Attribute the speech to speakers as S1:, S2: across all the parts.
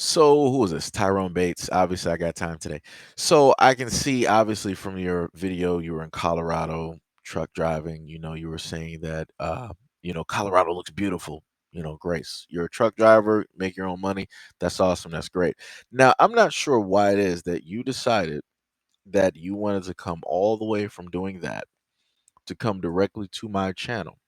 S1: So who is this? Tyrone Bates. Obviously, I got time today. So I can see obviously from your video you were in Colorado truck driving. You were saying that Colorado looks beautiful. Grace. You're a truck driver, make your own money. That's awesome. That's great. Now, I'm not sure why it is that you decided that you wanted to come all the way from doing that to come directly to my channel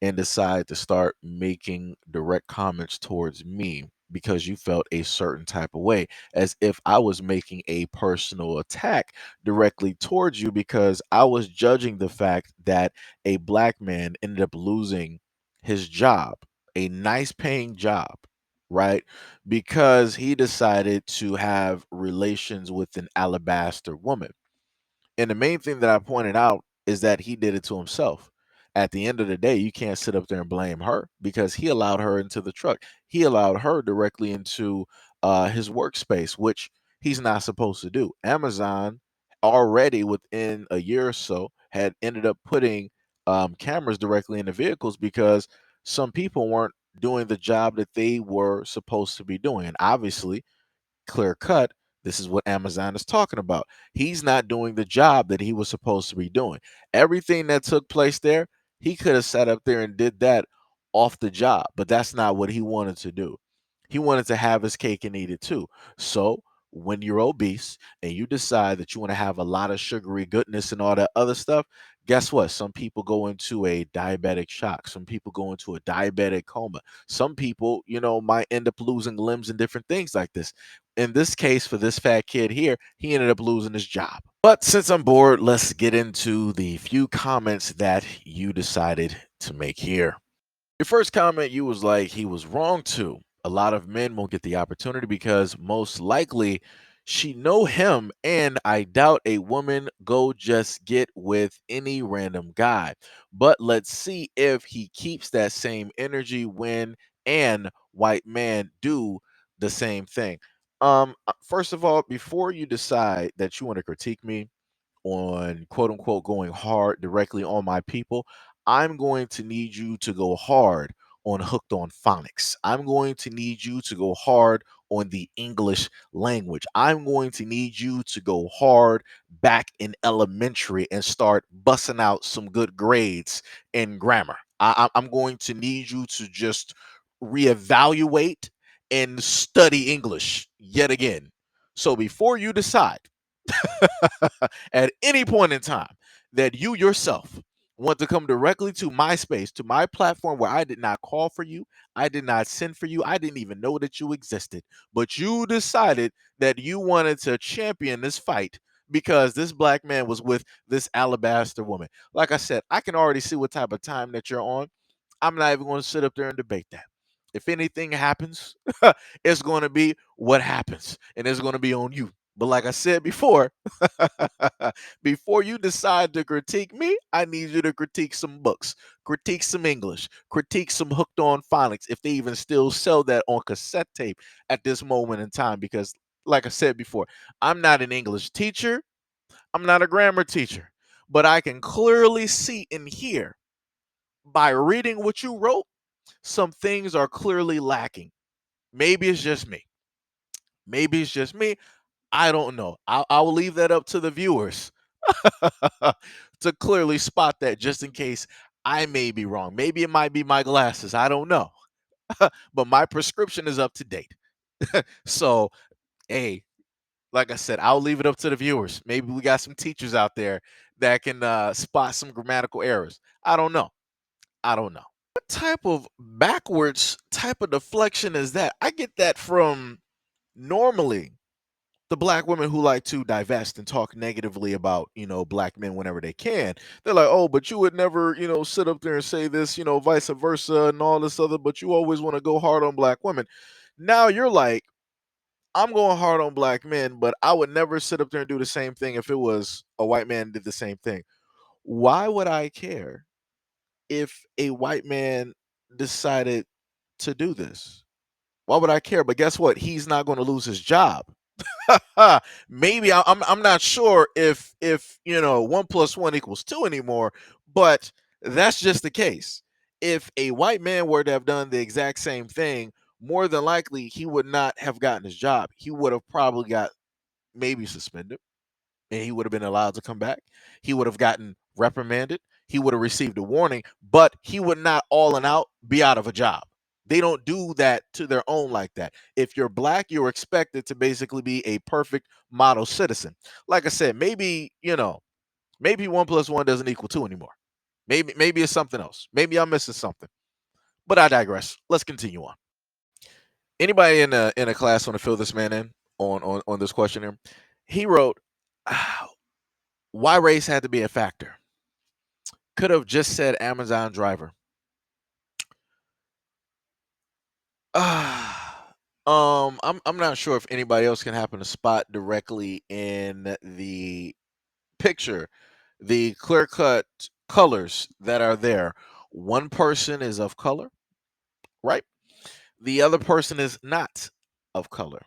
S1: and decide to start making direct comments towards me because you felt a certain type of way, as if I was making a personal attack directly towards you because I was judging the fact that a black man ended up losing his job, a nice paying job, right? Because he decided to have relations with an alabaster woman. And the main thing that I pointed out is that he did it to himself. At the end of the day, you can't sit up there and blame her because he allowed her into the truck. He allowed her directly into his workspace, which he's not supposed to do. Amazon already within a year or so had ended up putting cameras directly in the vehicles because some people weren't doing the job that they were supposed to be doing. And obviously, clear cut, this is what Amazon is talking about. He's not doing the job that he was supposed to be doing. Everything that took place there, he could have sat up there and did that off the job, but that's not what he wanted to do. He wanted to have his cake and eat it too. So when you're obese and you decide that you want to have a lot of sugary goodness and all that other stuff, guess what? Some people go into a diabetic shock. Some people go into a diabetic coma. Some people, might end up losing limbs and different things like this. In this case, for this fat kid here, he ended up losing his job. But since I'm bored, let's get into the few comments that you decided to make here. Your first comment, you was like, he was wrong to. A lot of men won't get the opportunity because most likely she know him, and I doubt a woman go just get with any random guy. But let's see if he keeps that same energy when and white man do the same thing. First of all, before you decide that you want to critique me on quote unquote going hard directly on my people, I'm going to need you to go hard on Hooked on Phonics. I'm going to need you to go hard on the English language. I'm going to need you to go hard back in elementary and start busting out some good grades in grammar. I'm going to need you to just reevaluate and study English yet again. So before you decide at any point in time that you yourself want to come directly to my space, to my platform where I did not call for you, I did not send for you, I didn't even know that you existed, but you decided that you wanted to champion this fight because this black man was with this alabaster woman. Like I said, I can already see what type of time that you're on. I'm not even going to sit up there and debate that. If anything happens, it's going to be what happens, and it's going to be on you. But like I said before, before you decide to critique me, I need you to critique some books, critique some English, critique some Hooked on Phonics, if they even still sell that on cassette tape at this moment in time. Because, like I said before, I'm not an English teacher, I'm not a grammar teacher, but I can clearly see and hear by reading what you wrote, some things are clearly lacking. Maybe it's just me. Maybe it's just me. I don't know. I'll leave that up to the viewers to clearly spot that just in case I may be wrong. Maybe it might be my glasses. I don't know. But my prescription is up to date. So, hey, like I said, I'll leave it up to the viewers. Maybe we got some teachers out there that can spot some grammatical errors. I don't know. I don't know. What type of backwards type of deflection is that? I get that from normally the black women who like to divest and talk negatively about, black men whenever they can. They're like, oh, but you would never, sit up there and say this, vice versa and all this other, but you always want to go hard on black women. Now you're like, I'm going hard on black men, but I would never sit up there and do the same thing if it was a white man did the same thing. Why would I care if a white man decided to do this? Why would I care? But guess what? He's not going to lose his job. Maybe I'm not sure if 1 + 1 = 2 anymore, but that's just the case. If a white man were to have done the exact same thing, more than likely he would not have gotten his job. He would have probably got maybe suspended, and he would have been allowed to come back. He would have gotten reprimanded. He would have received a warning, but he would not all and out be out of a job. They don't do that to their own like that. If you're black, you're expected to basically be a perfect model citizen. Like I said, maybe, maybe 1 plus 1 doesn't equal 2 anymore. Maybe it's something else. Maybe I'm missing something. But I digress. Let's continue on. Anybody in a class want to fill this man in on this question here? He wrote, "Ah, why race had to be a factor? Could have just said Amazon driver." I'm not sure if anybody else can happen to spot directly in the picture the clear cut colors that are there. One person is of color, right? The other person is not of color,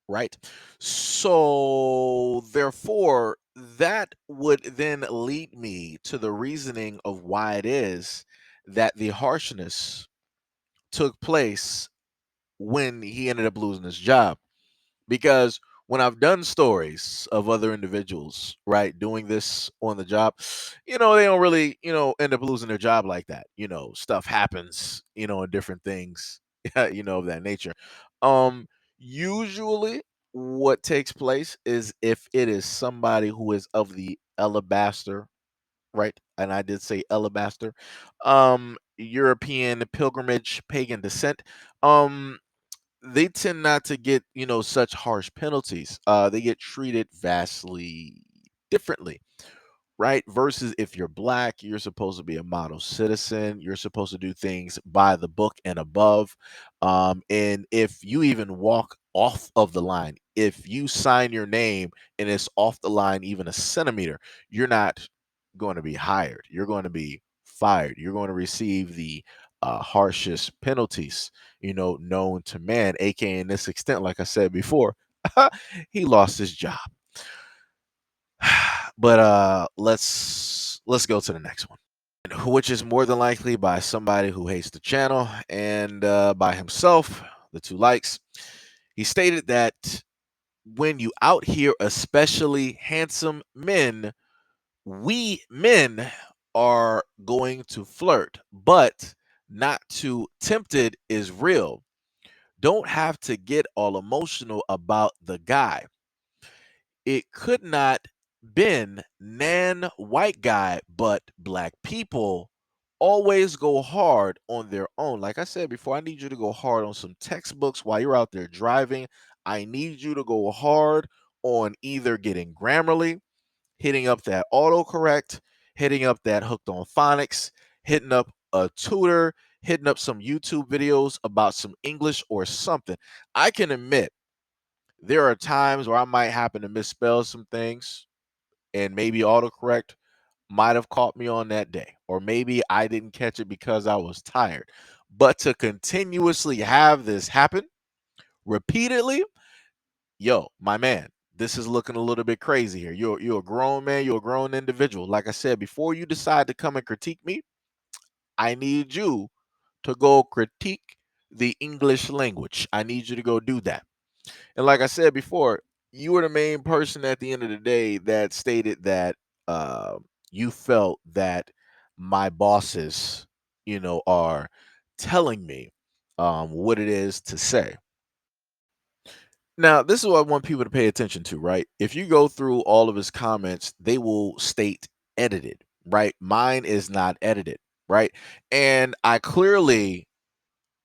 S1: right? So therefore, that would then lead me to the reasoning of why it is that the harshness took place when he ended up losing his job. Because when I've done stories of other individuals, right, doing this on the job, they don't really, end up losing their job like that. Stuff happens, and different things, of that nature. Um, Usually what takes place is if it is somebody who is of the alabaster, right? And I did say alabaster, European pilgrimage, pagan descent. They tend not to get, such harsh penalties. They get treated vastly differently, right? Versus if you're black, you're supposed to be a model citizen. You're supposed to do things by the book and above. And if you even walk off of the line, if you sign your name and it's off the line even a centimeter, you're not going to be hired. You're going to be fired. You're going to receive the harshest penalties, known to man, aka in this extent, like I said before, he lost his job. But let's go to the next one, which is more than likely by somebody who hates the channel and by himself, the 2 likes. He stated that when you out here, especially handsome men, we men are going to flirt, but not too tempted is real. Don't have to get all emotional about the guy. It could not been nan white guy, but black people always go hard on their own. Like I said before, I need you to go hard on some textbooks while you're out there driving. I need you to go hard on either getting Grammarly, hitting up that autocorrect, hitting up that hooked on phonics, hitting up a tutor, hitting up some YouTube videos about some English or something. I can admit there are times where I might happen to misspell some things, and maybe autocorrect might have caught me on that day. Or maybe I didn't catch it because I was tired. But to continuously have this happen repeatedly, yo, my man, this is looking a little bit crazy here. You're a grown man, you're a grown individual. Like I said, before you decide to come and critique me, I need you to go critique the English language. I need you to go do that. And like I said before, you were the main person at the end of the day that stated that uh, you felt that my bosses, are telling me what it is to say. Now, this is what I want people to pay attention to, right? If you go through all of his comments, they will state edited, right? Mine is not edited, right? And I clearly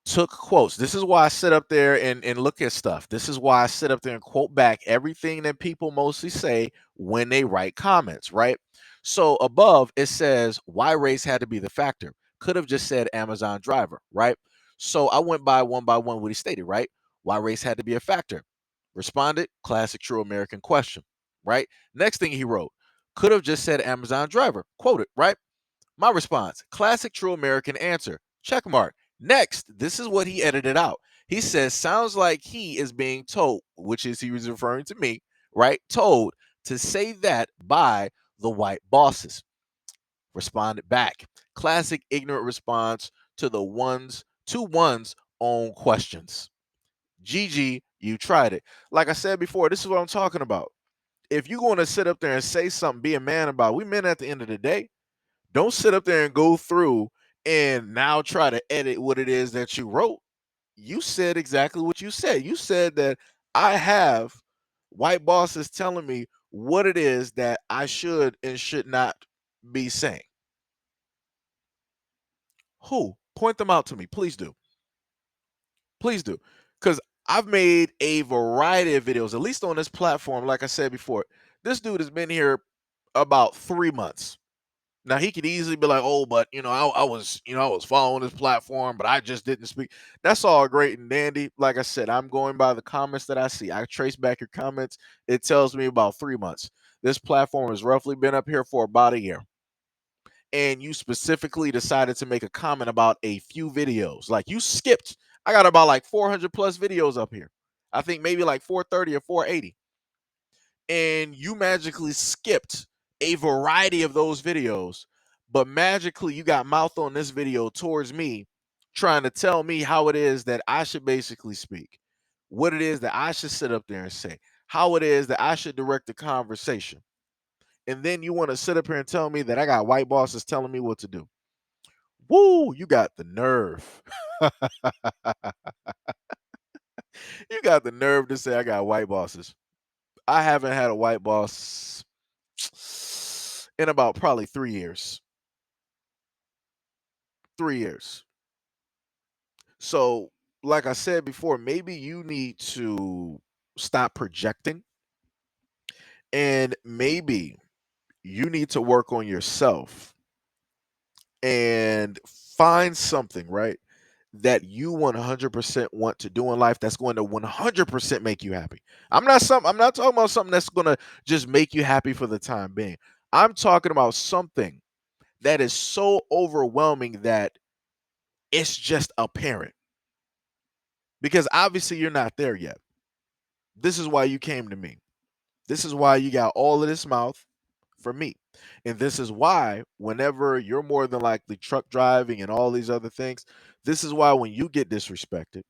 S1: took quotes. This is why I sit up there and look at stuff. This is why I sit up there and quote back everything that people mostly say when they write comments, right? So above it says why race had to be the factor. Could have just said Amazon driver, right? So I went by one what he stated, right? Why race had to be a factor. Responded, classic true American question, right? Next thing he wrote, could have just said Amazon driver. Quoted, right? My response, classic true American answer. Check mark. Next, this is what he edited out. He says, sounds like he is being told, which is he was referring to me, right? Told to say that by the white bosses. Responded back. Classic ignorant response to the ones, two ones own questions. GG, you tried it. Like I said before, this is what I'm talking about. If you're going to sit up there and say something, be a man about it, we men at the end of the day, don't sit up there and go through and now try to edit what it is that you wrote. You said exactly what you said. You said that I have white bosses telling me what it is that I should and should not be saying. Who? Point them out to me. Please do. Please do. Because I've made a variety of videos, at least on this platform. Like I said before, this dude has been here about 3 months. Now he could easily be like, "Oh, but I was, I was following this platform, but I just didn't speak." That's all great and dandy. Like I said, I'm going by the comments that I see. I trace back your comments. It tells me about 3 months. This platform has roughly been up here for about a year, and you specifically decided to make a comment about a few videos. Like you skipped. I got about like 400 plus videos up here. I think maybe like 430 or 480, and you magically skipped a variety of those videos, but magically you got mouth on this video towards me, trying to tell me how it is that I should basically speak, what it is that I should sit up there and say, how it is that I should direct the conversation. And then you want to sit up here and tell me that I got white bosses telling me what to do. Woo, you got the nerve. You got the nerve to say I got white bosses. I haven't had a white boss in about probably 3 years. 3 years. So, like I said before, maybe you need to stop projecting, and maybe you need to work on yourself and find something, right, that you 100% want to do in life that's going to 100% make you happy. I'm not talking about something that's going to just make you happy for the time being. I'm talking about something that is so overwhelming that it's just apparent, because obviously you're not there yet. This is why you came to me. This is why you got all of this mouth from me. And this is why, whenever you're more than likely truck driving and all these other things, this is why when you get disrespected,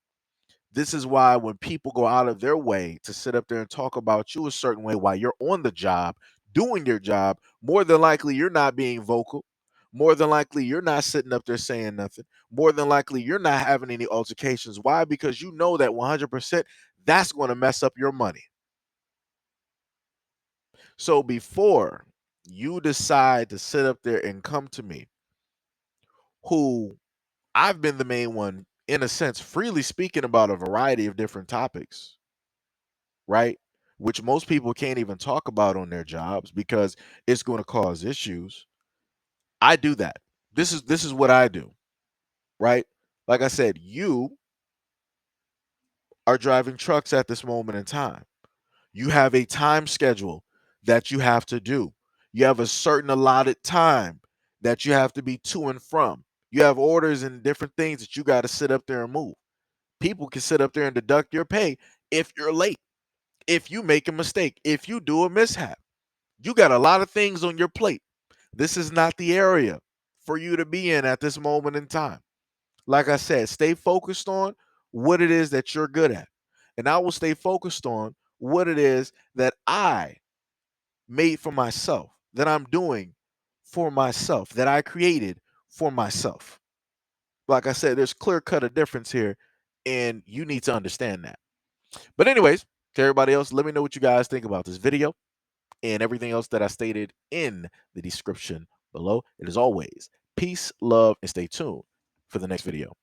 S1: this is why when people go out of their way to sit up there and talk about you a certain way while you're on the job, doing your job, more than likely you're not being vocal. More than likely you're not sitting up there saying nothing. More than likely you're not having any altercations. Why? Because you know that 100% that's going to mess up your money. So before you decide to sit up there and come to me, who I've been the main one, in a sense, freely speaking about a variety of different topics, right? Which most people can't even talk about on their jobs because it's going to cause issues. I do that. This is what I do, right? Like I said, you are driving trucks at this moment in time. You have a time schedule that you have to do. You have a certain allotted time that you have to be to and from. You have orders and different things that you got to sit up there and move. People can sit up there and deduct your pay if you're late, if you make a mistake, if you do a mishap. You got a lot of things on your plate. This is not the area for you to be in at this moment in time. Like I said, stay focused on what it is that you're good at. And I will stay focused on what it is that I made for myself, that I'm doing for myself, that I created for myself. Like I said, there's clear cut a difference here, and you need to understand that. But anyways, to everybody else, let me know what you guys think about this video and everything else that I stated in the description below. And as always, peace, love, and stay tuned for the next video.